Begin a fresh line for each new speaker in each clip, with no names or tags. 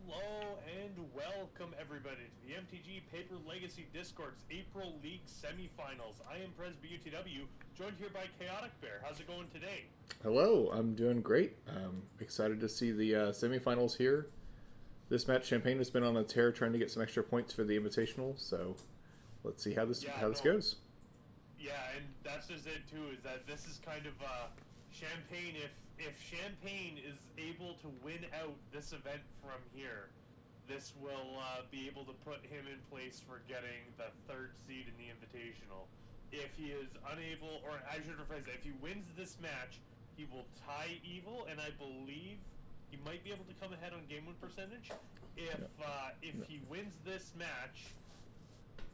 Hello and welcome everybody to the MTG Paper Legacy Discord's April League Semifinals. I am PresBUTW, joined here by Chaotic Bear. How's it going today?
Hello, I'm doing great. Excited to see the semifinals here. This match, Champagne has been on a tear trying to get some extra points for the Invitational, so let's see how this goes.
Yeah, and that's just it too. Is that this is kind of Champagne? If Champagne is able to win out this event from here, this will be able to put him in place for getting the third seed in the Invitational. If he is unable, or I should rephrase that, if he wins this match, he will tie Evil, and I believe he might be able to come ahead on game win percentage. If he wins this match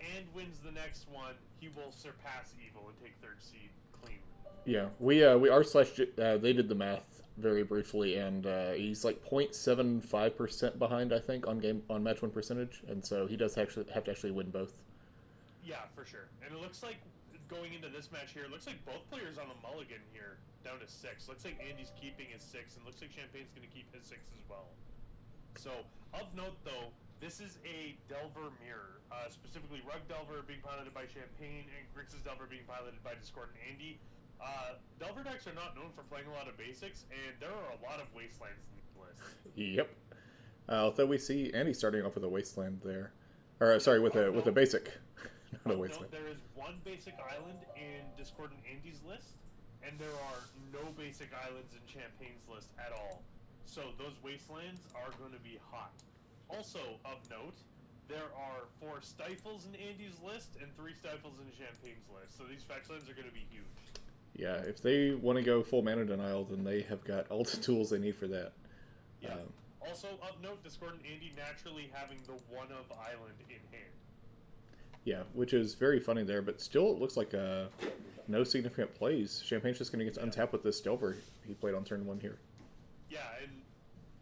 and wins the next one, he will surpass Evil and take third seed clean.
Yeah, we they did the math very briefly, and he's like 0.75% behind, I think, on match win percentage, and so he does have to actually win both.
Yeah, for sure. And it looks like going into this match here, it looks like both players on a mulligan here, down to 6. Looks like Andy's keeping his 6, and looks like Champagne's going to keep his 6 as well. So, of note though, this is a Delver mirror, specifically Rug Delver being piloted by Champagne and Grixis Delver being piloted by Discord and Andy. Delver decks are not known for playing a lot of basics, and there are a lot of wastelands in this list.
Yep. Although we see Andy starting off with a wasteland there, or sorry, with a basic, not a wasteland.
There is one basic island in Discord and Andy's list, and there are no basic islands in Champagne's list at all. So those wastelands are going to be hot. Also of note, there are 4 stifles in Andy's list and 3 stifles in Champagne's list. So these fetchlands are going to be huge.
Yeah, if they want to go full mana denial, then they have got all the tools they need for that.
Yeah. Also of note, Discord and Andy naturally having the one of island in hand.
Yeah, which is very funny there, but still it looks like no significant plays. Champagne's just going to get untapped with this Delver he played on turn 1 here.
Yeah, and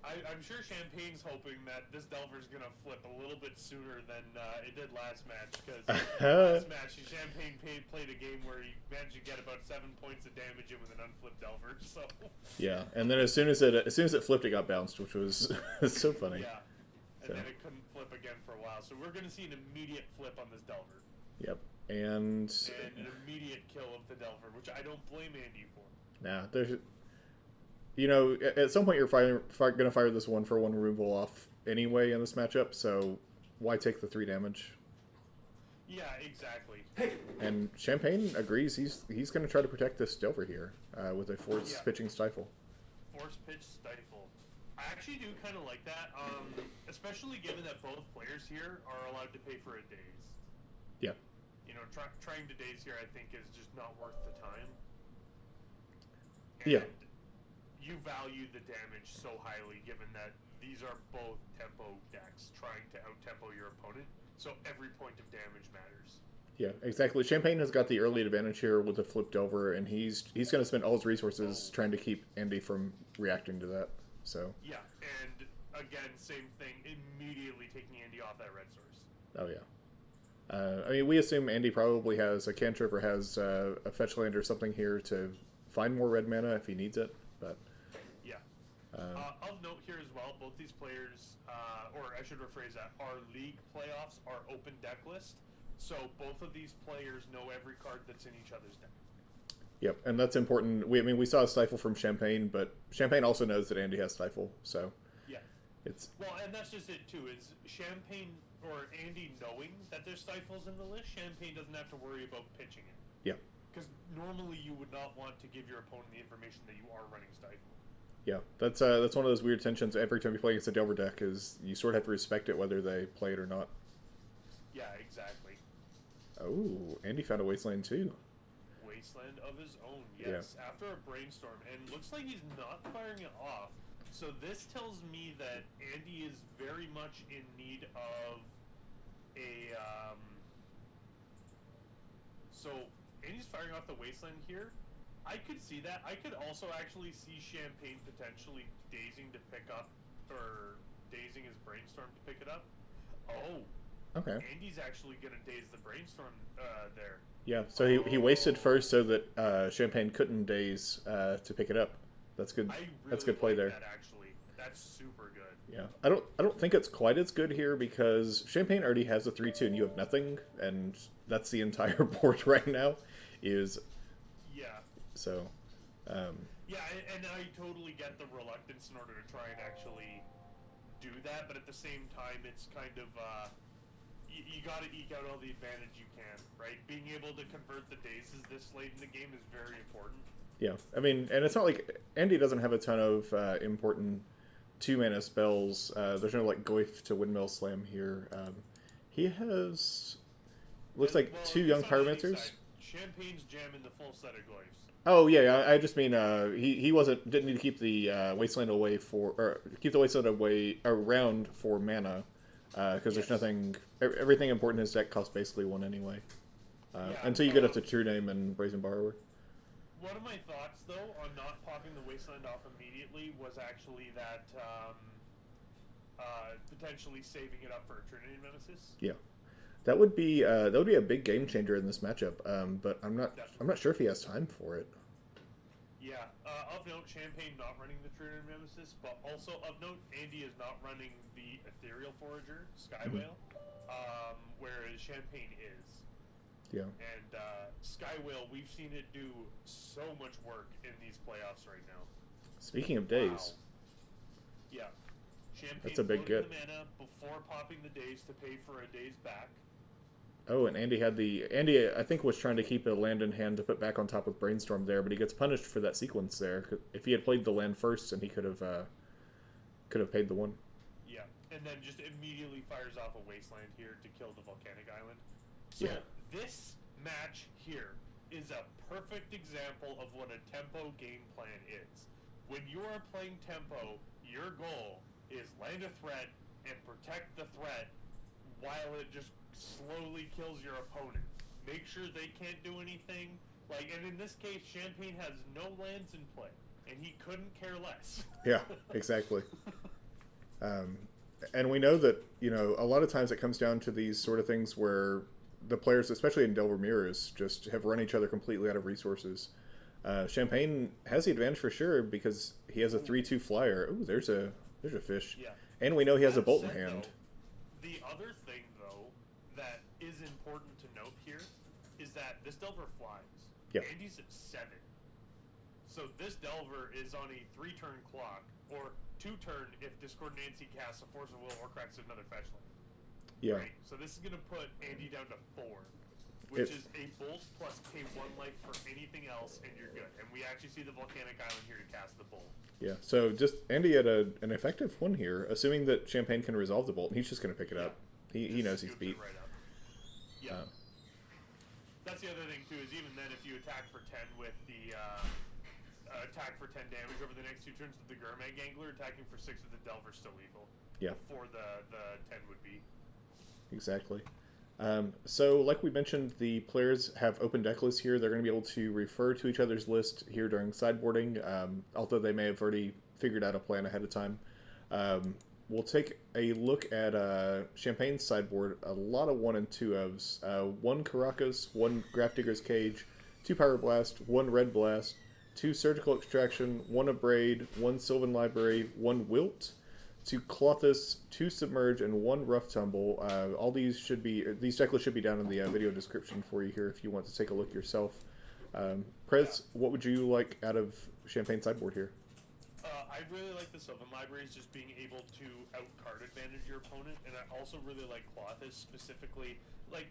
I'm sure Champagne's hoping that this Delver's going to flip a little bit sooner than it did last match, because last match Champagne played a game where he managed to get about 7 points of damage in with an unflipped Delver. So
yeah, and then as soon as it flipped, it got bounced, which was so funny.
Yeah, and then it couldn't flip again for a while. So we're going to see an immediate flip on this Delver.
Yep, and
an immediate kill of the Delver, which I don't blame Andy for.
Nah, there's. At some point you're going to fire this 1-for-1 removal off anyway in this matchup, so why take the 3 damage?
Yeah, exactly.
And Champagne agrees he's going to try to protect this Delver here with a force pitching stifle.
Force pitch stifle. I actually do kind of like that, especially given that both players here are allowed to pay for a daze.
Yeah.
Trying to daze here I think is just not worth the time.
And
you value the damage so highly, given that these are both tempo decks trying to out-tempo your opponent, so every point of damage matters.
Yeah, exactly. Champagne has got the early advantage here with the flipped over, and he's going to spend all his resources trying to keep Andy from reacting to that. So
yeah, and again, same thing, immediately taking Andy off that red source.
Oh yeah. I mean, we assume Andy probably has a cantrip or has a fetch land or something here to find more red mana if he needs it, but.
Of note here as well, both these players, or I should rephrase that, our league playoffs are open deck list, so both of these players know every card that's in each other's deck.
Yep, and that's important. We saw a stifle from Champagne, but Champagne also knows that Andy has stifle, so
yeah,
it's
and that's just it too. Is Champagne or Andy knowing that there's stifles in the list? Champagne doesn't have to worry about pitching it.
Yeah,
because normally you would not want to give your opponent the information that you are running stifle.
Yeah, that's one of those weird tensions every time you play against a Delver deck is you sort of have to respect it whether they play it or not.
Yeah, exactly.
Oh, Andy found a wasteland too.
Wasteland of his own, yes. Yeah. After a brainstorm, and looks like he's not firing it off. So this tells me that Andy is very much in need of a. So Andy's firing off the wasteland here. I could see that. I could also actually see Champagne potentially dazing to pick up, or dazing his brainstorm to pick it up. Oh.
Okay.
Andy's actually going to daze the brainstorm there.
Yeah, so he wasted first so that Champagne couldn't daze to pick it up. That's good.
I really
that's good play
like
there.
That actually. That's super good.
Yeah, I don't think it's quite as good here because Champagne already has a 3-2 and you have nothing, and that's the entire board right now. Is
Yeah.
so.
Yeah, and I totally get the reluctance in order to try and actually do that, but at the same time, it's kind of you got to eke out all the advantage you can, right? Being able to convert the dazes this late in the game is very important.
Yeah, I mean, and it's not like Andy doesn't have a ton of important 2-mana spells. There's no like Goif to Windmill Slam here. He has looks like
Well,
2
it's
young
on any
Pyromancers.
side. Champagne's jamming the full set of Goyfs.
Oh yeah, I just mean he didn't need to keep the Wasteland away or keep the Wasteland away around for mana because there's nothing, everything important in his deck costs basically 1 anyway until you get up to True Name and Brazen Borrower.
One of my thoughts though on not popping the Wasteland off immediately was actually that potentially saving it up for a Trinity Nemesis.
Yeah. That would be a big game changer in this matchup, but I'm not sure if he has time for it.
Yeah, of note, Champagne not running the Trinity Nemesis, but also of note, Andy is not running the Ethereal Forager, Skywhale, whereas Champagne is.
Yeah.
And Skywhale, we've seen it do so much work in these playoffs right now.
Speaking of days.
Wow. Yeah. Champagne
That's a big get.
The mana before popping the days to pay for a day's back.
Oh, and Andy I think was trying to keep a land in hand to put back on top with Brainstorm there, but he gets punished for that sequence there. If he had played the land first, and he could have paid the 1.
Yeah, and then just immediately fires off a Wasteland here to kill the Volcanic Island. So this match here is a perfect example of what a tempo game plan is. When you are playing tempo, your goal is land a threat and protect the threat while it just slowly kills your opponent. Make sure they can't do anything. And in this case, Champagne has no lands in play, and he couldn't care less.
Yeah, exactly. And we know that, a lot of times it comes down to these sort of things where the players, especially in Delver Mirrors, just have run each other completely out of resources. Champagne has the advantage for sure because he has a 3-2 flyer. Ooh, there's a fish.
Yeah.
And we know he has a bolt in
said,
hand.
Though, the other thing, though, that is important to note here is that this Delver flies.
Yeah.
Andy's at 7. So this Delver is on a 3-turn clock, or 2-turn if Discord Nancy casts a Force of Will or cracks another fetch land.
Yeah.
Right? So this is going to put Andy down to 4, which is a bolt plus pay 1 life for anything else, and you're good. And we actually see the Volcanic Island here to cast the bolt. Yeah,
so just Andy had an effective 1 here, assuming that Champagne can resolve the bolt, and he's just going to pick it up. He knows he's beat.
Right up. Yeah. That's the other thing, too, is even then if you attack for 10 with the attack for 10 damage over the next 2 turns with the Gurmag Angler, attacking for 6 with the Delver still lethal.
Yeah.
Before the 10 would be.
Exactly. So, like we mentioned, the players have open deck lists here. They're going to be able to refer to each other's list here during sideboarding, although they may have already figured out a plan ahead of time. We'll take a look at Champagne's sideboard. A lot of 1 and 2-ofs. 1 Caracas, 1 Grafdigger's Cage, 2 Pyroblast, 1 Red Blast, 2 Surgical Extraction, 1 Abrade, 1 Sylvan Library, 1 Wilt, 2 Clothis, 2 Submerge, and 1 Rough Tumble. All these deck lists should be down in the video description for you here if you want to take a look yourself. Prez, what would you like out of Champagne's sideboard here?
I really like the Sylvan Libraries just being able to out-card advantage your opponent, and I also really like Clothis specifically.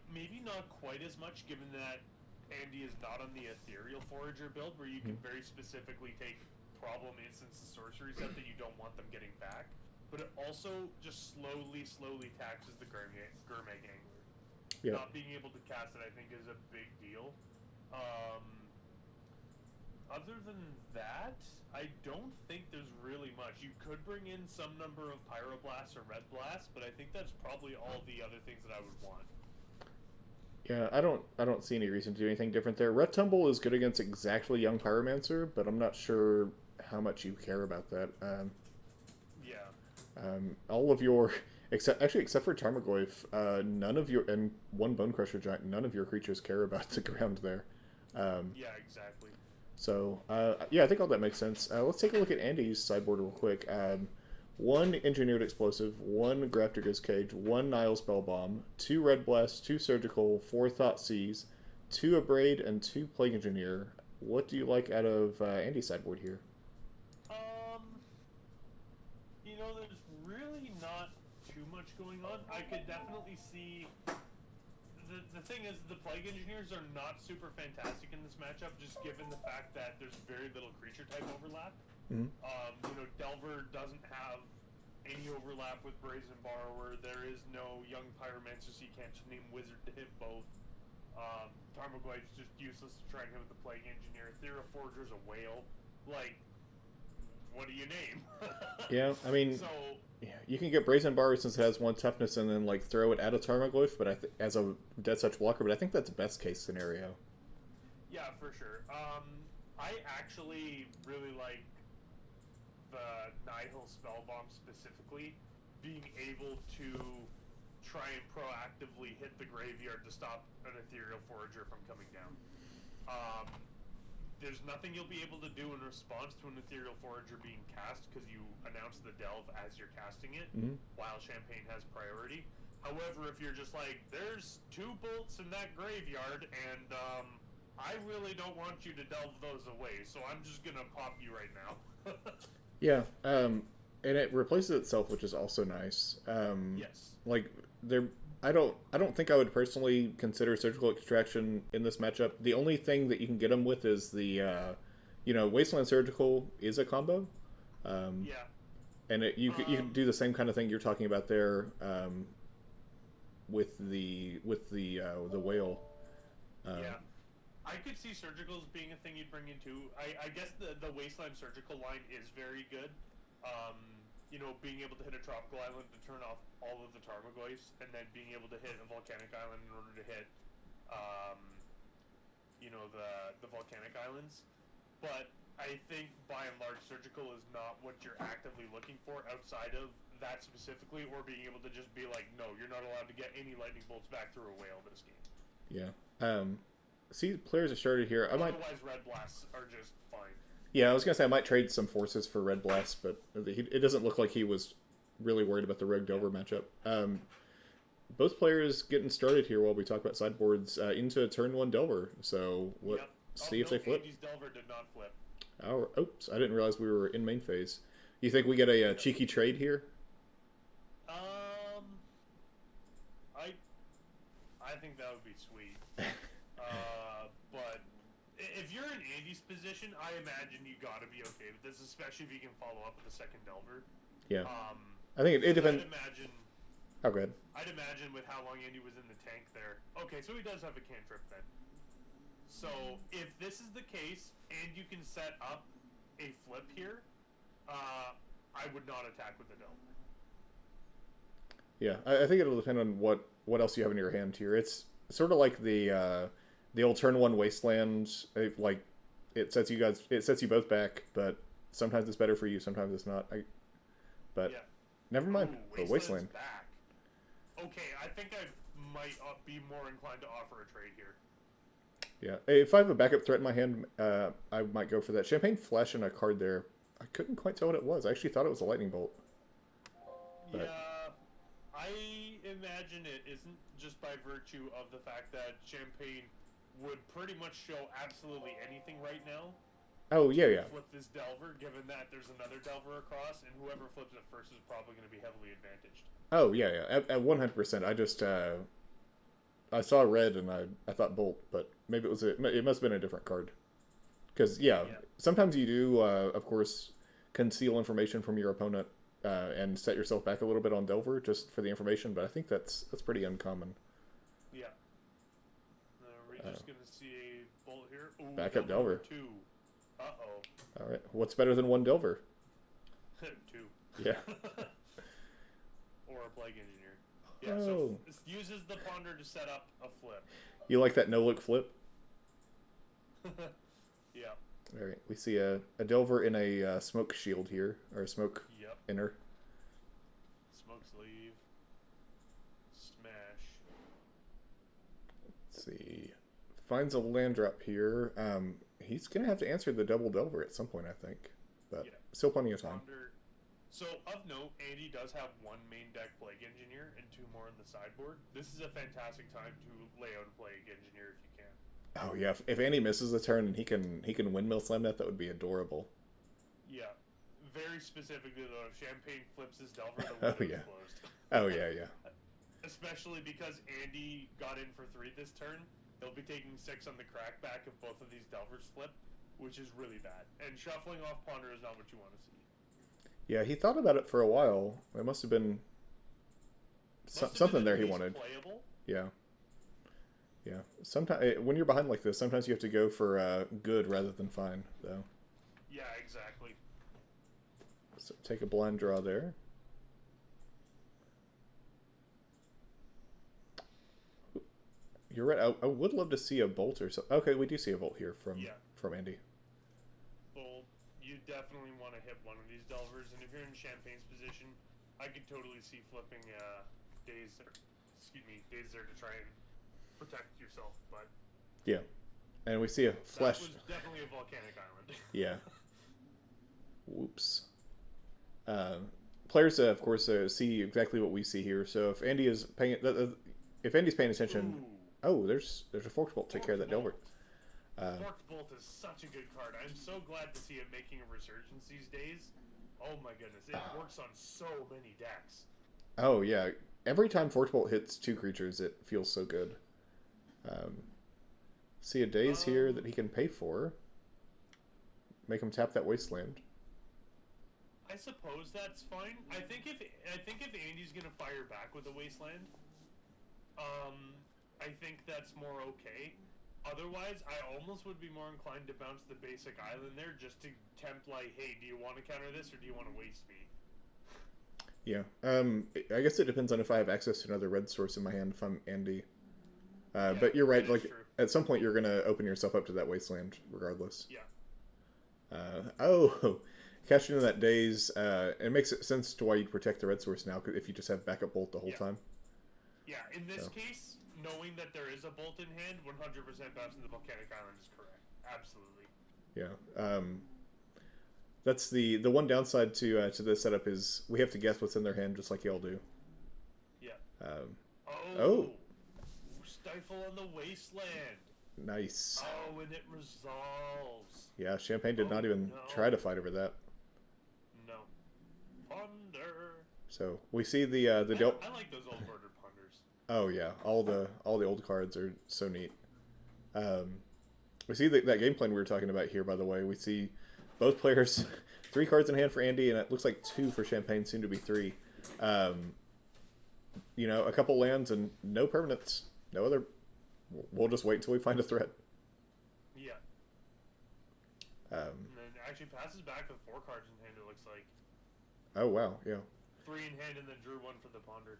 Maybe not quite as much, given that Andy is not on the Ethereal Forager build, where you can very specifically take problem instants and sorcery set that you don't want them getting back. But it also just slowly taxes the Gurmag Angler. Yeah. Not being able to cast it, I think, is a big deal. Other than that, I don't think there's really much. You could bring in some number of Pyroblasts or Red Blasts, but I think that's probably all the other things that I would want.
Yeah, I don't see any reason to do anything different there. Red Tumble is good against exactly Young Pyromancer, but I'm not sure how much you care about that. All of your except for Tarmogoyf, none of your and 1 Bone Crusher Giant, none of your creatures care about the ground there.
Yeah, exactly.
So, I think all that makes sense. Let's take a look at Andy's sideboard real quick. 1 Engineered Explosive, 1 Grafdigger's Cage, 1 Nile Spellbomb, 2 Red Blast, 2 Surgical, 4 Thought Seize, 2 Abrade, and 2 Plague Engineer. What do you like out of Andy's sideboard here?
There's really not too much going on. I could definitely see... The thing is, the Plague Engineers are not super fantastic in this matchup, just given the fact that there's very little creature type overlap.
Mm-hmm.
Delver doesn't have any overlap with Brazen Borrower. There is no Young Pyromancer, so you can't just name Wizard to hit both. Tarmogoyf's just useless to try and hit with the Plague Engineer. Ethereal Forager's a whale. Like, what do you name?
Yeah, I mean,
so,
you can get Brazen Borrower since it has 1 toughness and then, like, throw it at a Tarmogoyf, but as a Death Touch blocker, but I think that's best case scenario.
yeah, for sure. I actually really like the Nihil Spellbomb specifically, being able to try and proactively hit the graveyard to stop an Ethereal Forager from coming down. There's nothing you'll be able to do in response to an Ethereal Forager being cast because you announce the delve as you're casting it, while Champagne has priority. However, if you're just like, there's 2 bolts in that graveyard, and I really don't want you to delve those away, so I'm just gonna pop you right now.
Yeah, and it replaces itself, which is also nice.
Yes.
Like, I don't think I would personally consider Surgical Extraction in this matchup. The only thing that you can get them with is the, Wasteland Surgical is a combo.
Yeah.
And you can do the same kind of thing you're talking about there, with the whale.
Yeah. I could see Surgicals being a thing you'd bring in too. I guess the Wasteland Surgical line is very good. Being able to hit a Tropical Island to turn off all of the Tarmogoyfs, and then being able to hit a Volcanic Island in order to hit, the Volcanic Islands. But I think, by and large, Surgical is not what you're actively looking for outside of that specifically, or being able to just be like, no, you're not allowed to get any Lightning Bolts back through a whale this game.
Yeah. See, players are started here.
Otherwise, Red Blasts are just fine.
Yeah, I was gonna say I might trade some forces for Red Blast, but it doesn't look like he was really worried about the Rogue Delver matchup. Both players getting started here while we talk about sideboards into turn 1 Delver. So see if they flip.
Andy's Delver did not flip.
Oops, I didn't realize we were in main phase. You think we get a cheeky trade here?
I think that would be sweet. But if you're in Andy's position, I imagine you gotta be okay with this, especially if you can follow up with a second Delver.
Yeah. I think it depends. Oh, go ahead.
I'd imagine with how long Andy was in the tank there. Okay, so he does have a cantrip then. So if this is the case, and you can set up a flip here, I would not attack with the Delver.
Yeah, I think it'll depend on what else you have in your hand here. It's sort of like the old turn 1 Wasteland. It sets you both back, but sometimes it's better for you, sometimes it's not. Never mind. Wasteland.
Back. Okay, I think I might be more inclined to offer a trade here.
Yeah, if I have a backup threat in my hand, I might go for that. Champagne flashing a card there. I couldn't quite tell what it was. I actually thought it was a lightning bolt. But...
yeah, I imagine it isn't, just by virtue of the fact that Champagne would pretty much show absolutely anything right now.
Oh, yeah.
Flip this Delver, given that there's another Delver across, and whoever flips it first is probably going to be heavily advantaged.
Oh, yeah. At 100%. I just, I saw red and I thought bolt, but maybe it must have been a different card. Because, sometimes you do, of course, conceal information from your opponent and set yourself back a little bit on Delver just for the information, but I think that's pretty uncommon.
Yeah. We're just going to see a bolt here. Ooh,
backup Delver.
2. Uh-oh.
All right. What's better than 1 Delver?
2.
Yeah.
Or a Plague Engineer. Yeah, so it uses the Ponder to set up a flip.
You like that no-look flip?
Yeah.
All right. We see a Delver in a smoke shield here, or a smoke inner.
Smoke sleeve. Smash.
Let's see. Finds a land drop here. He's going to have to answer the double Delver at some point, I think. But still plenty of time.
Ponder, So, of note, Andy does have one main deck Plague Engineer and 2 more in the sideboard. This is a fantastic time to lay out a Plague Engineer if you can.
Oh yeah, if Andy misses a turn and he can windmill slam that, that would be adorable.
Yeah. Very specifically, though, if Champagne flips his Delver, the
Oh
window's
yeah.
closed.
Oh yeah, yeah.
Especially because Andy got in for 3 this turn. He'll be taking 6 on the crackback if both of these Delvers flip, which is really bad. And shuffling off Ponder is not what you want to see.
Yeah, he thought about it for a while. It must have been something there he wanted.
Playable.
Yeah. Yeah. Sometimes when you're behind like this, sometimes you have to go for good rather than fine, though.
Yeah, exactly.
So take a blind draw there. You're right. I would love to see a bolt or something. Okay, we do see a bolt here from Andy.
Well, you definitely want to hit one of these Delvers, and if you're in Champagne's position, I could totally see flipping Days there to try and protect yourself, but
yeah, and we see a flash.
That was definitely a volcanic island.
Yeah. Whoops. Players, of course, see exactly what we see here. So if Andy is paying, if Andy's paying attention, there's a Forked Bolt. Take care of that Delver.
Forked Bolt is such a good card. I'm so glad to see it making a resurgence these days. Oh my goodness, it works on so many decks.
Oh yeah, every time Forked Bolt hits 2 creatures, it feels so good. See a Daze here that he can pay for. Make him tap that Wasteland.
I suppose that's fine. I think if Andy's gonna fire back with a Wasteland, I think that's more okay. Otherwise, I almost would be more inclined to bounce the basic island there just to tempt, like, hey, do you want to counter this or do you want to waste me?
Yeah. I guess it depends on if I have access to another red source in my hand if I'm Andy. But you're right. Like, at some point, you're going to open yourself up to that Wasteland regardless.
Yeah.
Cashing in that Daze, it makes sense to why you'd protect the red source now if you just have backup bolt the whole time.
Yeah, in this case, knowing that there is a bolt in hand, 100% bouncing the Volcanic Island is correct. Absolutely.
Yeah. That's the one downside to this setup is we have to guess what's in their hand just like y'all do.
Yeah. Stifle on the Wasteland.
Nice.
Oh, and it resolves.
Yeah, Champagne did not even try to fight over that.
No. Ponder.
So we see the
I like those old border ponders.
Oh yeah, all the old cards are so neat. We see that game plan we were talking about here. By the way, we see both players 3 cards in hand for Andy, and it looks like 2 for Champagne, soon to be 3. A couple lands and no permanents, no other. We'll just wait until we find a threat.
Yeah. And then actually passes back with 4 cards in hand, it looks like.
Oh, wow, yeah.
3 in hand and then drew 1 for the ponder.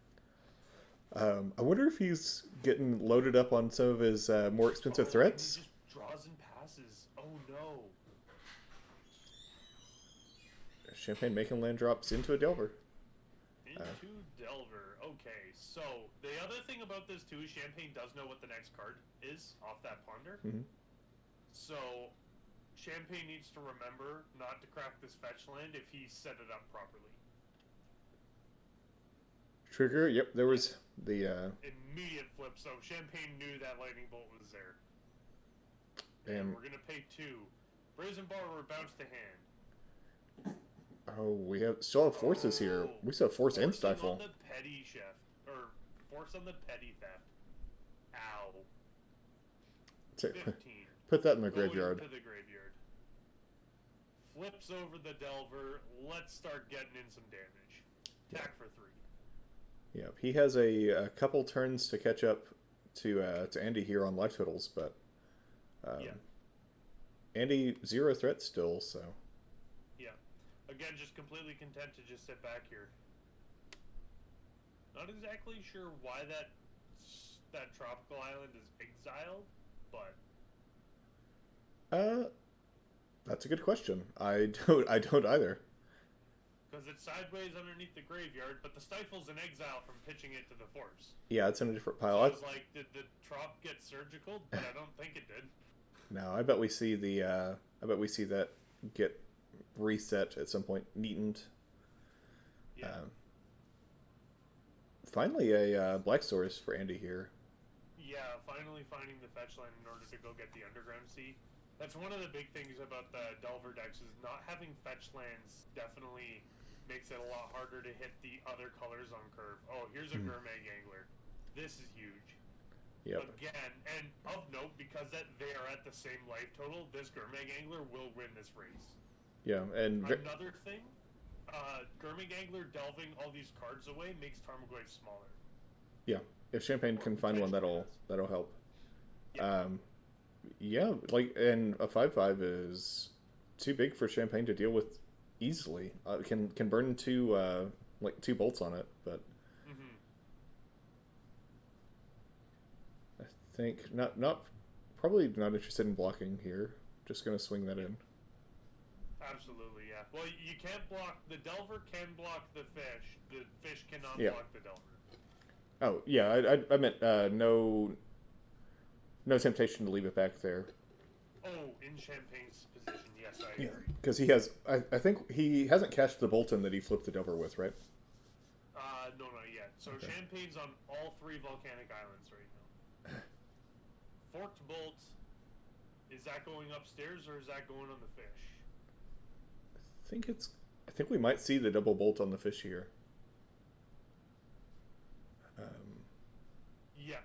I wonder if he's getting loaded up on some of his more expensive threats.
He just draws and passes. Oh, no.
Champagne making land drops into a Delver.
Into Delver. Okay, so the other thing about this too is Champagne does know what the next card is off that ponder.
Mm-hmm.
So Champagne needs to remember not to crack this fetch land if he set it up properly.
Trigger, yep, there was the
immediate flip, so Champagne knew that lightning bolt was there.
And
we're gonna pay 2. Brazen Borrower bounce to hand.
Oh, we still have forces here. We still have force and stifle.
On the petty chef, or force on the petty theft. Ow. 15.
Put that in the graveyard.
To the graveyard. Flips over the Delver. Let's start getting in some damage. Attack for 3.
Yep, he has a couple turns to catch up to Andy here on life totals, but Andy 0 threat still, so.
Yeah. Again, just completely content to just sit back here. Not exactly sure why that tropical island is exiled, but
that's a good question. I don't either.
Because it's sideways underneath the graveyard, but the stifle's in exile from pitching it to the force.
Yeah, it's in a different pile.
So I was like, did the trop get surgical? But I don't think it did.
No, I bet we see that get reset at some point, neatened. Um, finally, a Black Source for Andy here.
Yeah, finally finding the fetch land in order to go get the Underground Sea. That's one of the big things about the Delver decks is not having fetch lands definitely makes it a lot harder to hit the other colors on curve. Oh, here's a Gurmag Angler. This is huge.
Yep.
Again, and of note, because that they are at the same life total, this Gurmag Angler will win this race.
Yeah, and
Another thing, Gurmag Angler delving all these cards away makes Tarmogoyf smaller.
yeah, if Champagne can find one, that'll help.
Yeah.
Yeah, like, and a 5/5 is too big for Champagne to deal with easily. Can burn two like two bolts on it, but I think not probably not interested in blocking here. Just gonna swing that in.
Absolutely, yeah. Well, you can't block the Delver. Can block the fish. The fish cannot block the Delver.
Oh yeah, I meant no temptation to leave it back there.
Oh, in Champagne's position, yes, I agree.
Because he has, I think he hasn't cashed the Bolton that he flipped the Delver with, right?
No, not yet. So okay. Champagne's on all 3 volcanic islands right now. Forked Bolt, is that going upstairs or is that going on the fish?
I think we might see the double bolt on the fish here.
Yeah,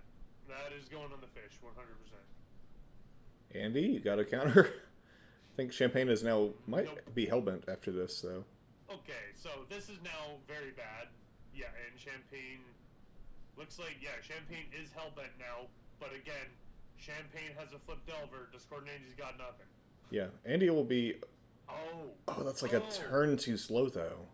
that is going on the fish, 100%.
Andy, you got a counter? I think Champagne is now might be hellbent after this, though.
Okay, so this is now very bad. Yeah, and Champagne looks like Champagne is hellbent now, but again, Champagne has a flip Delver. Discord Andy's got nothing.
Yeah, Andy will be.
Oh,
that's like a turn too slow, though.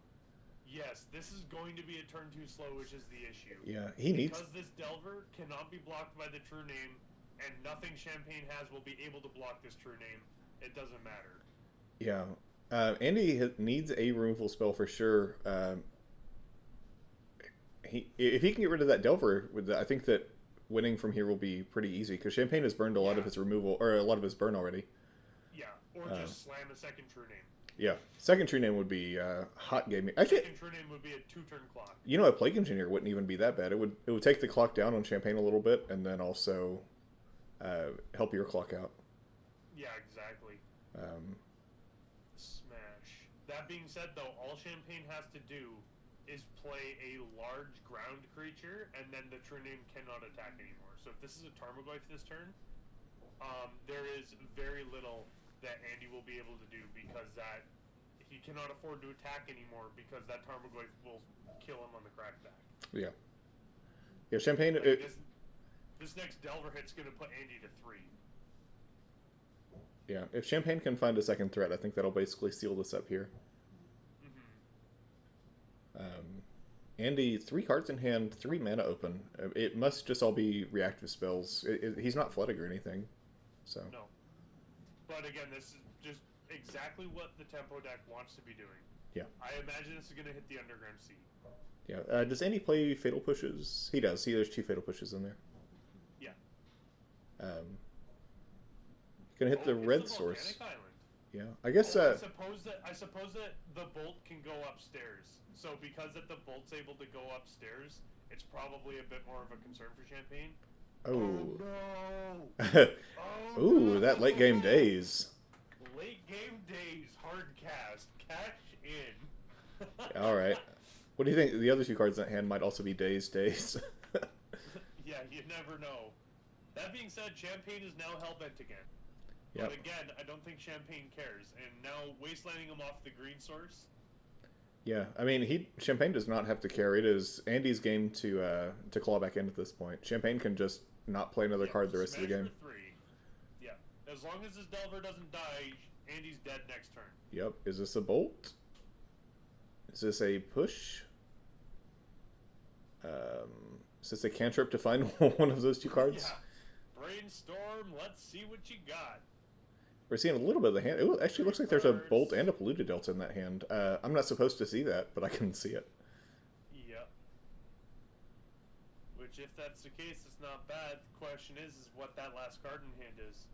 Yes, this is going to be a turn too slow, which is the issue.
Yeah, he needs...
Because this Delver cannot be blocked by the true name, and nothing Champagne has will be able to block this true name. It doesn't matter.
Yeah. Andy needs a removal spell for sure. If he can get rid of that Delver, I think that winning from here will be pretty easy, because Champagne has burned a lot of his removal, or a lot of his burn already.
Yeah, or just slam a second true name.
Yeah, second true name would be hot gaming.
Second true name would be a 2-turn clock.
You know, a Plague Engineer wouldn't even be that bad. It would take the clock down on Champagne a little bit, and then also help your clock out.
Yeah, exactly. Smash. That being said, though, all Champagne has to do is play a large ground creature, and then the true name cannot attack anymore. So if this is a Tarmogoyf this turn, there is very little that Andy will be able to do, because that he cannot afford to attack anymore, because that Tarmogoyf will kill him on the crackback.
Yeah. Yeah, Champagne...
Like this next Delver hit's going to put Andy to 3.
Yeah, if Champagne can find a second threat, I think that'll basically seal this up here. Andy, 3 cards in hand, 3 mana open. It must just all be reactive spells. He's not flooding or anything, so...
No. But again, this is just exactly what the Tempo deck wants to be doing.
Yeah.
I imagine this is going to hit the Underground Sea.
Yeah. Does Andy play Fatal Pushes? He does. There's 2 Fatal Pushes in there.
Yeah.
Gonna hit the red source. Yeah. I guess. I
suppose that the bolt can go upstairs. So because that the bolt's able to go upstairs, it's probably a bit more of a concern for Champagne.
Oh
no!
Ooh, that late game days.
Late game days, hard cast, cash in.
All right. What do you think? The other 2 cards in that hand might also be days.
Yeah, you never know. That being said, Champagne is now hellbent again.
Yep.
But again, I don't think Champagne cares, and now wastelanding him off the green source.
Yeah, I mean, Champagne does not have to care. It is Andy's game to claw back in at this point. Champagne can just not play another card the rest of the game.
For 3. Yeah, as long as his Delver doesn't die, Andy's dead next turn.
Yep. Is this a bolt? Is this a push? Is this a cantrip to find one of those 2 cards?
Yeah. Brainstorm. Let's see what you got.
We're seeing a little bit of the hand. It actually looks like there's a bolt and a polluted delta in that hand. I'm not supposed to see that, but I can see it.
Yep. Which, if that's the case, it's not bad. The question is what that last card in hand is.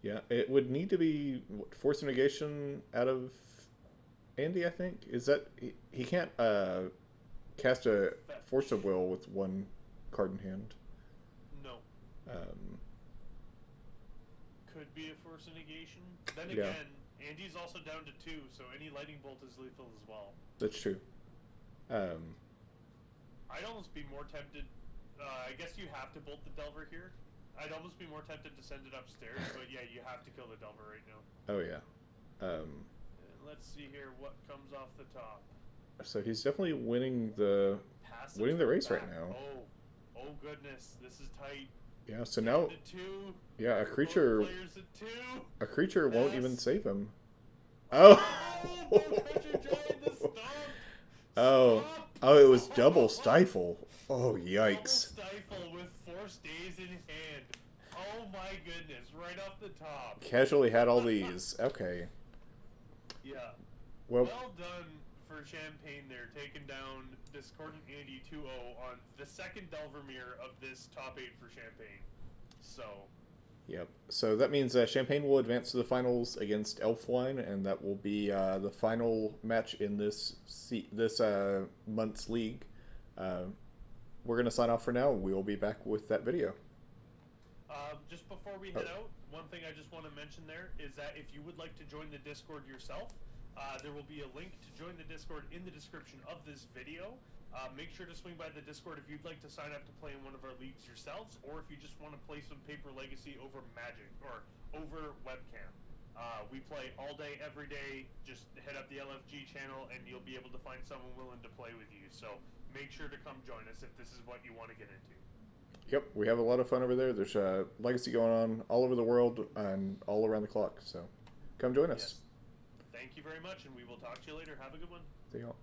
Yeah, it would need to be Force of Negation out of Andy, I think. Is that he can't cast a Force of Will with one card in hand.
No.
Um,
Could be a force negation. Then
Yeah.
again, Andy's also down to 2, so any lightning bolt is lethal as well.
that's true.
I'd almost be more tempted. I guess you have to bolt the Delver here. I'd almost be more tempted to send it upstairs, but yeah, you have to kill the Delver right now.
Oh yeah.
And let's see here what comes off the top.
So he's definitely winning the
Pass
race
back.
right now.
Oh goodness, this is tight.
Yeah. So now,
The 2.
yeah,
Both players at 2.
a creature won't
Pass.
even save him. Oh.
Oh, creature giant, the stomp.
Oh.
Stop.
Oh, it was double stifle. Oh, yikes.
Double stifle with Force Days in hand. Oh my goodness, right off the top.
Casually had all these. Okay.
Yeah.
Well,
Well done for Champagne there, taking down Discordant Andy 2-0 on the second Delvermere of this top 8 for Champagne. So,
yep. So that means Champagne will advance to the finals against Elfwine, and that will be the final match in this month's league. We're going to sign off for now. We will be back with that video.
just before we head out, one thing I just want to mention there is that if you would like to join the Discord yourself, there will be a link to join the Discord in the description of this video. Make sure to swing by the Discord if you'd like to sign up to play in one of our leagues yourselves, or if you just want to play some Paper Legacy over Magic, or over webcam. We play all day, every day. Just head up the LFG channel and you'll be able to find someone willing to play with you. So make sure to come join us if this is what you want to get into.
Yep, we have a lot of fun over there. There's Legacy going on all over the world and all around the clock. So come join us.
Yes. Thank you very much, and we will talk to you later. Have a good one.
See y'all.